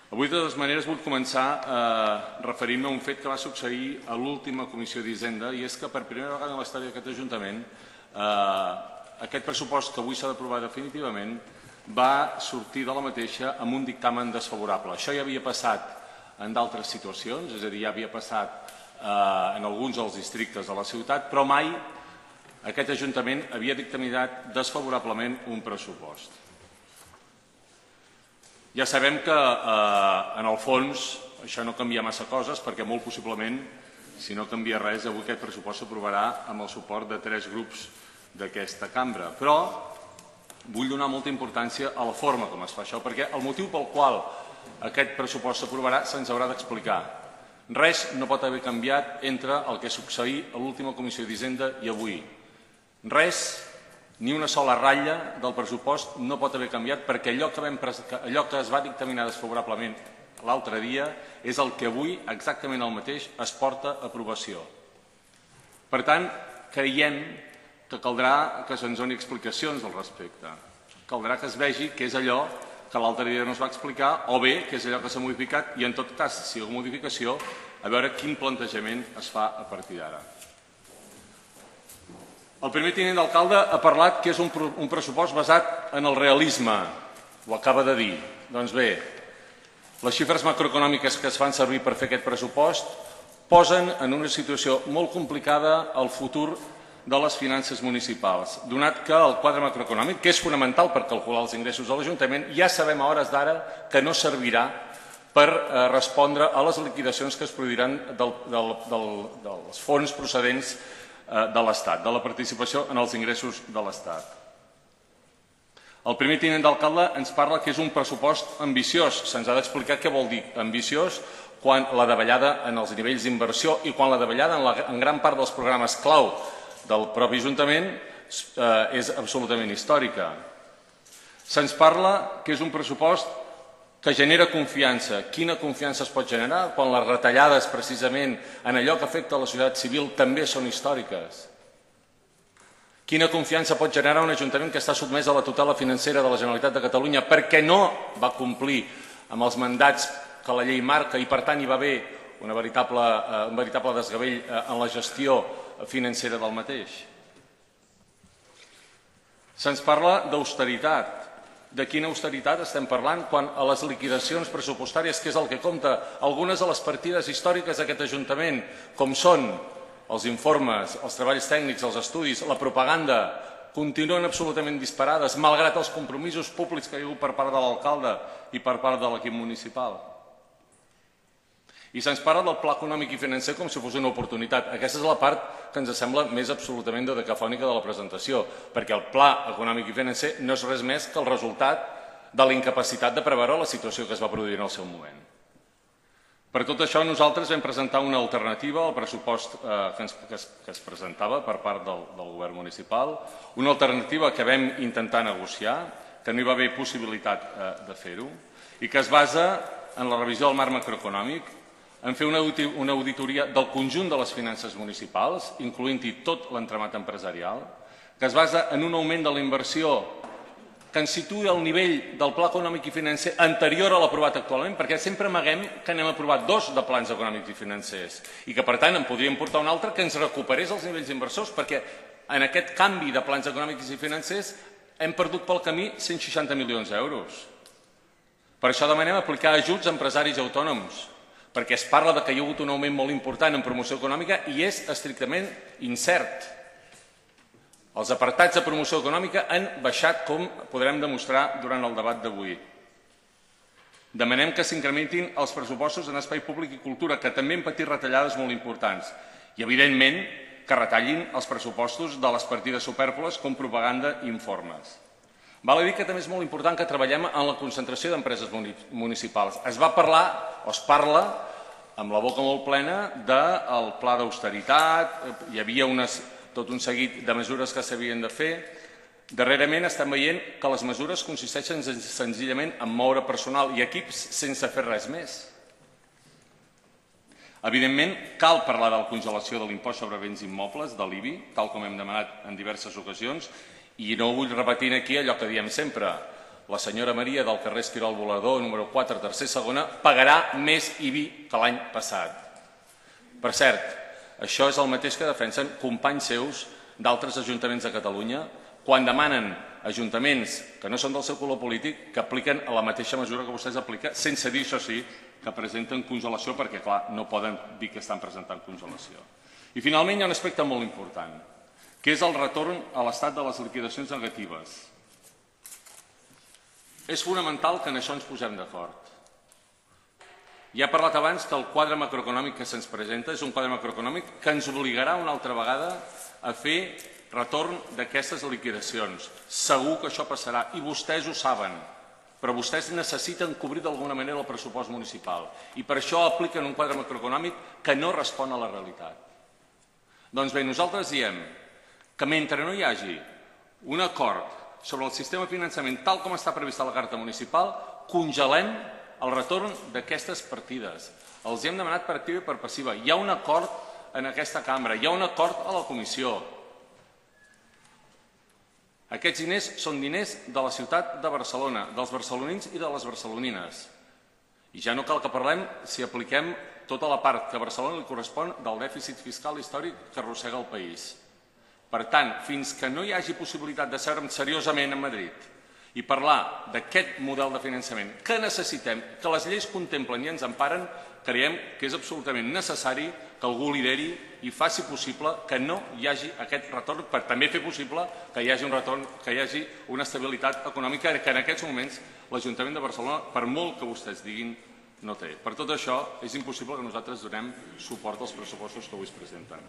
Avui, de totes maneres, vull començar referint-me a un fet que va succeir a l'última Comissió d'Hisenda, i és que per primera vegada en la història d'aquest Ajuntament aquest pressupost que avui s'ha d'aprovar definitivament va sortir de la mateixa amb un dictamen desfavorable. Això ja havia passat en d'altres situacions, és a dir, ja havia passat en alguns dels districtes de la ciutat, però mai aquest Ajuntament havia dictaminat desfavorablement un pressupost. Ja sabem que, en el fons, això no canvia massa coses, perquè molt possiblement, si no canvia res, avui aquest pressupost s'aprovarà amb el suport de 3 grups d'aquesta cambra. Però vull donar molta importància a la forma com es fa això, perquè el motiu pel qual aquest pressupost s'aprovarà se'ns haurà d'explicar. Res no pot haver canviat entre el que succeí a l'última Comissió d'Hisenda i avui. Res, ni una sola ratlla del pressupost no pot haver canviat, perquè allò que es va dictaminar desfavorablement l'altre dia és el que avui, exactament el mateix, es porta a aprovació. Per tant, creiem que caldrà que se'ns doni explicacions al respecte. Caldrà que es vegi què és allò que l'altre dia no es va explicar, o bé què és allò que s'ha modificat, i en tot cas, si hi ha alguna modificació, a veure quin plantejament es fa a partir d'ara. El primer tinent d'alcalde ha parlat que és un pressupost basat en el realisme. Ho acaba de dir. Doncs bé, les xifres macroeconòmiques que es fan servir per fer aquest pressupost posen en una situació molt complicada el futur de les finances municipals, donat que el quadre macroeconòmic, que és fonamental per calcular els ingressos de l'Ajuntament, ja sabem a hores d'ara que no servirà per respondre a les liquidacions que es produiran dels fons procedents de l'Estat, de la participació en els ingressos de l'Estat. El primer tinent d'alcalde ens parla que és un pressupost ambiciós. Se'ns ha d'explicar què vol dir ambiciós quan la davallada en els nivells d'inversió i quan la davallada en gran part dels programes clau del propi Ajuntament és absolutament històrica. Se'ns parla que és un pressupost que genera confiança. Quina confiança es pot generar quan les retallades, precisament, en allò que afecta a la societat civil també són històriques? Quina confiança pot generar un Ajuntament que està sotmès a la tutela financera de la Generalitat de Catalunya perquè no va complir amb els mandats que la llei marca i, per tant, hi va haver un veritable desgavell en la gestió financera del mateix? Se'ns parla d'austeritat. De quina austeritat estem parlant quan a les liquidacions pressupostàries, que és el que compta, algunes de les partides històriques d'aquest Ajuntament, com són els informes, els treballs tècnics, els estudis, la propaganda, continuen absolutament disparades, malgrat els compromisos públics que hi ha hagut per part de l'alcalde i per part de l'equip municipal. I se'ns parla del pla econòmic i financer com si fos una oportunitat. Aquesta és la part que ens sembla més absolutament dodecafònica de la presentació, perquè el pla econòmic i financer no és res més que el resultat de la incapacitat de preveure la situació que es va produir en el seu moment. Per tot això, nosaltres vam presentar una alternativa al pressupost que es presentava per part del govern municipal, una alternativa que vam intentar negociar, que no hi va haver possibilitat de fer-ho, i que es basa en la revisió del marc macroeconòmic, en fer una auditoria del conjunt de les finances municipals, incloent-hi tot l'entramat empresarial, que es basa en un augment de la inversió que ens situï al nivell del pla econòmic i financer anterior a l'aprovat actualment, perquè sempre amaguem que n'hem aprovat 2 de plans econòmics i financers i que, per tant, en podríem portar un altre que ens recuperés els nivells inversors, perquè en aquest canvi de plans econòmics i financers hem perdut pel camí 160 milions d'euros. Per això demanem aplicar ajuts a empresaris autònoms, perquè es parla que hi ha hagut un augment molt important en promoció econòmica i és estrictament incert. Els apartats de promoció econòmica han baixat, com podrem demostrar durant el debat d'avui. Demanem que s'incrementin els pressupostos en espai públic i cultura, que també han patit retallades molt importants. I, evidentment, que retallin els pressupostos de les partides supèrflues com propaganda i informes. Val a dir que també és molt important que treballem en la concentració d'empreses municipals. Es va parlar, o es parla, amb la boca molt plena, del pla d'austeritat, hi havia tot un seguit de mesures que s'havien de fer. Darrerament estem veient que les mesures consisteixen senzillament en moure personal i equips sense fer res més. Evidentment, cal parlar de la congelació de l'impost sobre béns immobles, de l'IBI, tal com hem demanat en diverses ocasions, i no vull repetir aquí allò que diem sempre. la senyora Maria del carrer Esquirol Volador, número 4, tercer segona, pagarà més IBI que l'any passat. Per cert, això és el mateix que defensen companys seus d'altres ajuntaments de Catalunya quan demanen ajuntaments que no són del seu color polític que apliquen a la mateixa mesura que vostès apliquen, sense dir, això sí, que presenten congelació, perquè, clar, no poden dir que estan presentant congelació. I, finalment, hi ha un aspecte molt important, que és el retorn a l'estat de les liquidacions negatives. És fonamental que en això ens posem d'acord. Ja he parlat abans que el quadre macroeconòmic que se'ns presenta és un quadre macroeconòmic que ens obligarà una altra vegada a fer retorn d'aquestes liquidacions. Segur que això passarà, i vostès ho saben, però vostès necessiten cobrir d'alguna manera el pressupost municipal, i per això apliquen un quadre macroeconòmic que no respon a la realitat. Doncs bé, nosaltres diem que mentre no hi hagi un acord sobre el sistema de finançament tal com està previst a la Carta Municipal, congelem el retorn d'aquestes partides. Els hem demanat per activa i per passiva. Hi ha un acord en aquesta cambra, hi ha un acord a la comissió. Aquests diners són diners de la ciutat de Barcelona, dels barcelonins i de les barcelonines. I ja no cal que parlem si apliquem tota la part que a Barcelona li correspon del dèficit fiscal històric que arrossega el país. Per tant, fins que no hi hagi possibilitat de seure'm seriosament a Madrid i parlar d'aquest model de finançament que necessitem, que les lleis contemplen i ens emparen, creiem que és absolutament necessari que algú lideri i faci possible que no hi hagi aquest retorn, per també fer possible que hi hagi un retorn, que hi hagi una estabilitat econòmica que en aquests moments l'Ajuntament de Barcelona, per molt que vostès diguin, no té. Per tot això, és impossible que nosaltres donem suport als pressupostos que avui es presenten.